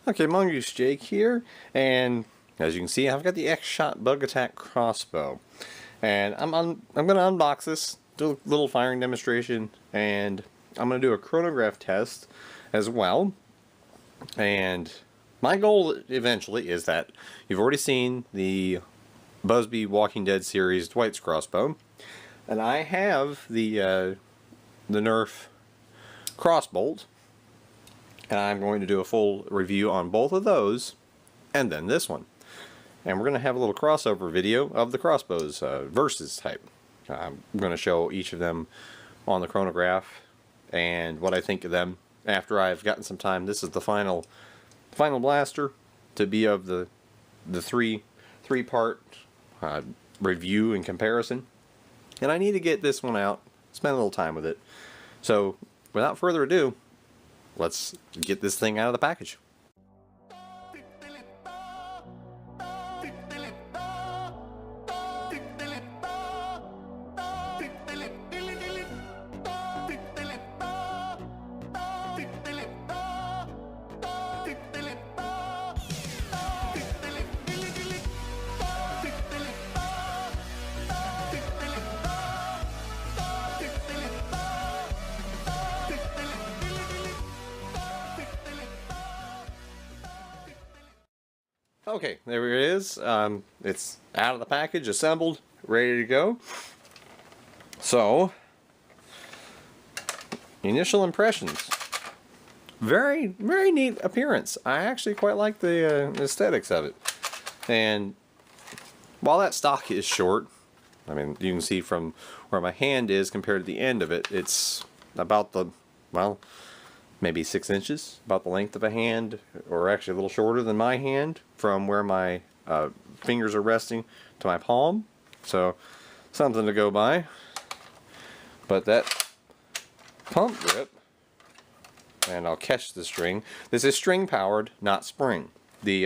Okay, Mongoose Jake here, and as you can see, I've got the X-Shot Bug Attack Crossbow, and I'm going to unbox this, do a little firing demonstration, and I'm going to do a chronograph test as well. And my goal eventually is that you've already seen the Busby Walking Dead series Dwight's crossbow, and I have the Nerf crossbolt. And I'm going to do a full review on both of those, and then this one. And we're going to have a little crossover video of the crossbows versus type. I'm going to show each of them on the chronograph and what I think of them after I've gotten some time. This is the final blaster to be of the three-part review and comparison. And I need to get this one out, spend a little time with it. So without further ado, let's get this thing out of the package. Okay, there it is. It's out of the package, assembled, ready to go. So, initial impressions. Very, very neat appearance. I actually quite like the aesthetics of it. And while that stock is short, I mean, you can see from where my hand is compared to the end of it, it's about the, well, maybe 6 inches, about the length of a hand, or actually a little shorter than my hand, from where my fingers are resting to my palm. So, something to go by. But that pump grip, and I'll catch the string. This is string powered, not spring. The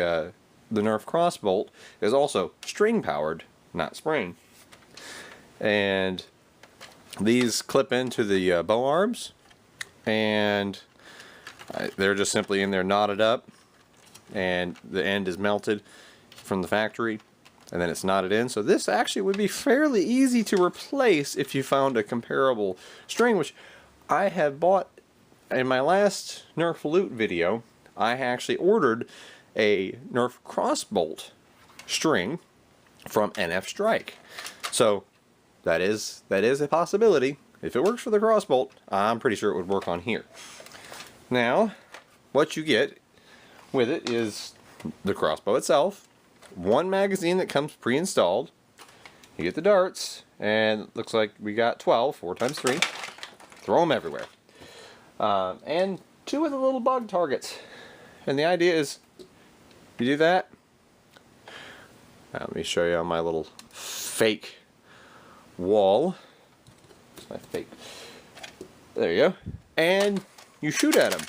Nerf Crossbolt is also string powered, not spring. And these clip into the bow arms, and they're just simply in there knotted up, and the end is melted from the factory, and then it's knotted in. So this actually would be fairly easy to replace if you found a comparable string, which I have bought in my last Nerf loot video. I actually ordered a Nerf Crossbolt string from NF Strike. So that is a possibility. If it works for the Crossbolt, I'm pretty sure it would work on here. Now, what you get with it is the crossbow itself, one magazine that comes pre-installed, you get the darts, and it looks like we got 12, 4 times 3, throw them everywhere, and 2 of the little bug targets. And the idea is, you do that, let me show you on my little fake wall, my fake, there you go, and you shoot at them.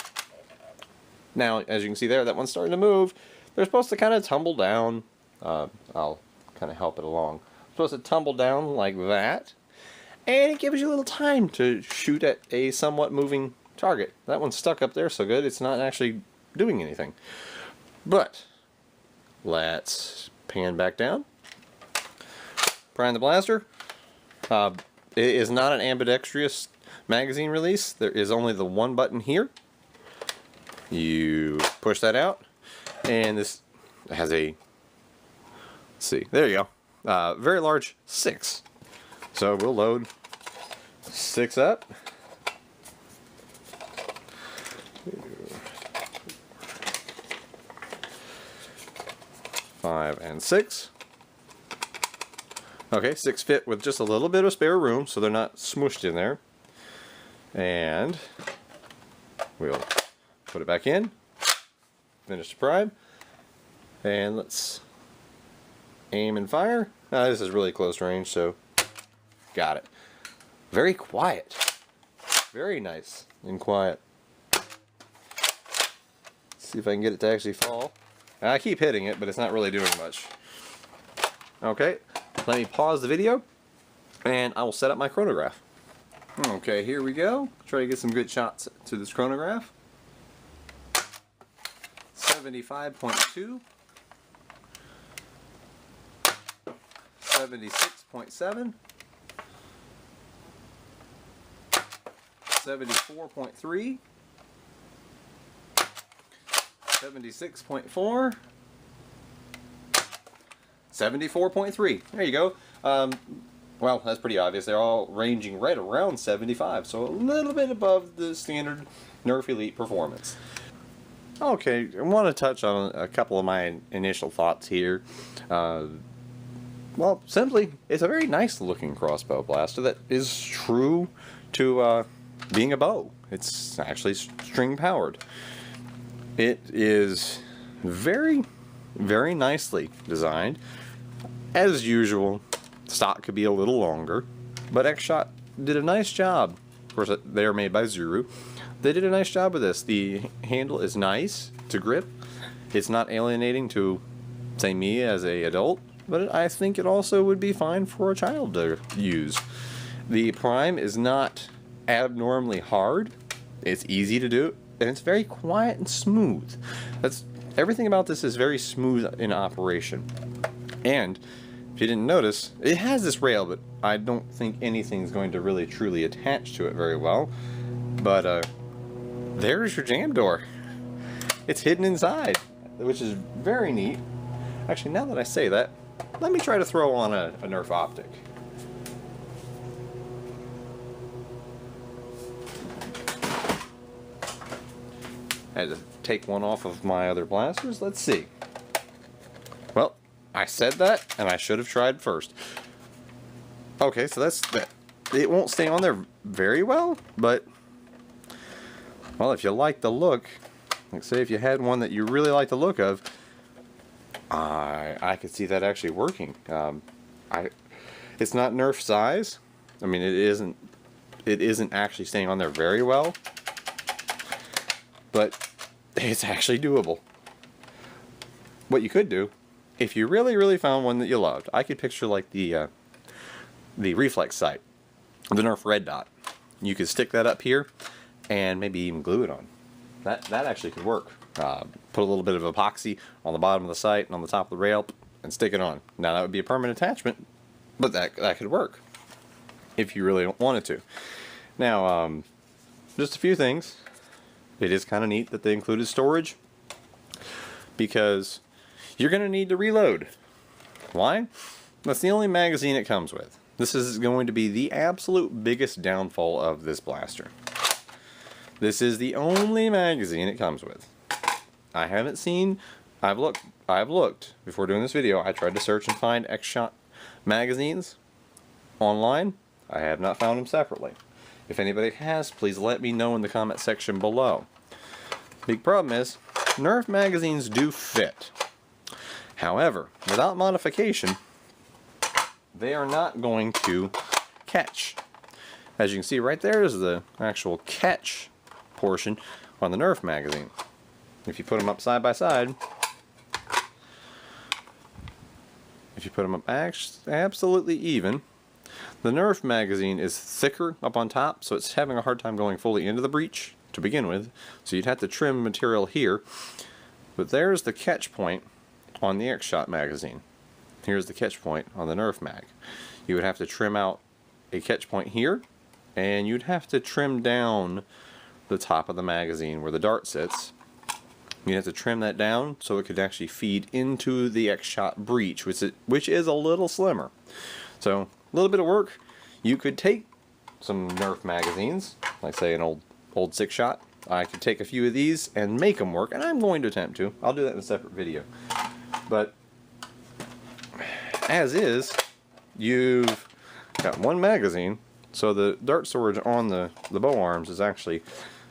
Now, as you can see there, that one's starting to move. They're supposed to kind of tumble down. I'll kind of help it along. Supposed to tumble down like that. And it gives you a little time to shoot at a somewhat moving target. That one's stuck up there so good, it's not actually doing anything. But, let's pan back down. Prime the blaster. It is not an ambidextrous magazine release. There is only the one button here. You push that out, and this has a, let's see, there you go, very large 6. So we'll load 6 up. 5 and 6. Okay, 6 fit with just a little bit of spare room, so they're not smooshed in there. And we'll put it back in, finish the prime, and let's aim and fire. This is really close range, so got it. Very quiet. Very nice and quiet. Let's see if I can get it to actually fall. I keep hitting it, but it's not really doing much. Okay, let me pause the video, and I will set up my chronograph. Okay, here we go. Try to get some good shots to this chronograph. 7 75.2, 76.7, 74.3, 76.4, 74.3. There you go. Well, that's pretty obvious. They're all ranging right around 75, so a little bit above the standard Nerf Elite performance. Okay, I want to touch on a couple of my initial thoughts here. Well, simply, it's a very nice looking crossbow blaster that is true to being a bow. It's actually string powered. It is very, very nicely designed. As usual, stock could be a little longer, but X-Shot did a nice job. Of course, they are made by Zuru. They did a nice job with this. The handle is nice to grip. It's not alienating to, say, me as an adult, but I think it also would be fine for a child to use. The prime is not abnormally hard. It's easy to do, and it's very quiet and smooth. Everything about this is very smooth in operation. And if you didn't notice, it has this rail, but I don't think anything's going to really truly attach to it very well. But there's your jam door. It's hidden inside, which is very neat. Actually, now that I say that, let me try to throw on a Nerf optic. I had to take one off of my other blasters. Let's see. Well, I said that, and I should have tried first. Okay, so that's that. It won't stay on there very well, but, well, if you like the look, like say if you had one that you really like the look of, I could see that actually working. It's not Nerf size. I mean, it isn't actually staying on there very well, but it's actually doable. What you could do, if you really found one that you loved, I could picture like the reflex sight, the Nerf red dot. You could stick that up here and maybe even glue it on. That actually could work. Put a little bit of epoxy on the bottom of the sight and on the top of the rail and stick it on. Now that would be a permanent attachment, but that could work if you really wanted to. Now, just a few things. It is kind of neat that they included storage, because you're going to need to reload. Why? That's the only magazine it comes with. This is going to be the absolute biggest downfall of this blaster. This is the only magazine it comes with. I haven't seen, I've looked before doing this video. I tried to search and find X-Shot magazines online. I have not found them separately. If anybody has, please let me know in the comment section below. Big problem is, Nerf magazines do fit. However, without modification, they are not going to catch. As you can see right there is the actual catch portion on the Nerf magazine. If you put them up side by side, if you put them up absolutely even, the Nerf magazine is thicker up on top, so it's having a hard time going fully into the breech to begin with. So you'd have to trim material here. But there's the catch point on the X-Shot magazine. Here's the catch point on the Nerf mag. You would have to trim out a catch point here, and you'd have to trim down the top of the magazine where the dart sits. You have to trim that down so it could actually feed into the X-Shot breech, which is a little slimmer. So a little bit of work. You could take some Nerf magazines, like say an old 6-shot. I could take a few of these and make them work, and I'm going to attempt to. I'll do that in a separate video. But as is, you've got one magazine, so the dart storage on the bow arms is actually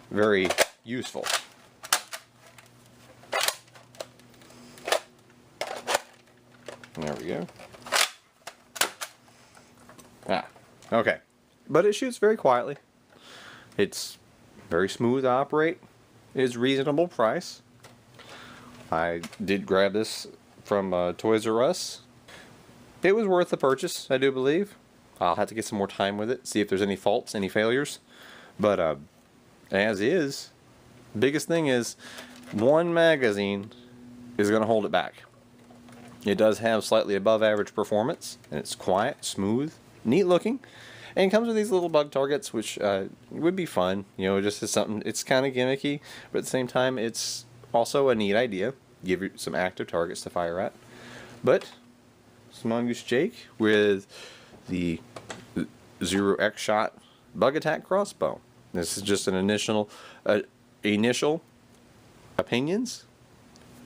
very useful. There we go. Okay. But it shoots very quietly. It's very smooth to operate. It is reasonable price. I did grab this from Toys R Us. It was worth the purchase, I do believe. I'll have to get some more time with it, see if there's any faults, any failures. But as is, biggest thing is one magazine is going to hold it back. It does have slightly above average performance, and it's quiet, smooth, neat looking, and it comes with these little bug targets, which would be fun. You know, just as something, it's kind of gimmicky, but at the same time, it's also a neat idea. Give you some active targets to fire at. But it's Mongoose Jake with the Zuru X-Shot Bug Attack Crossbow. This is just an initial opinions,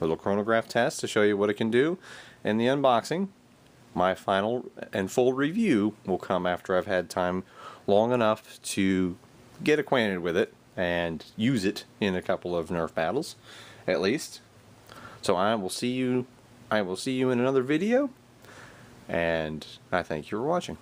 a little chronograph test to show you what it can do, and the unboxing. My final and full review will come after I've had time long enough to get acquainted with it and use it in a couple of Nerf battles, at least. So I will see you in another video, and I thank you for watching.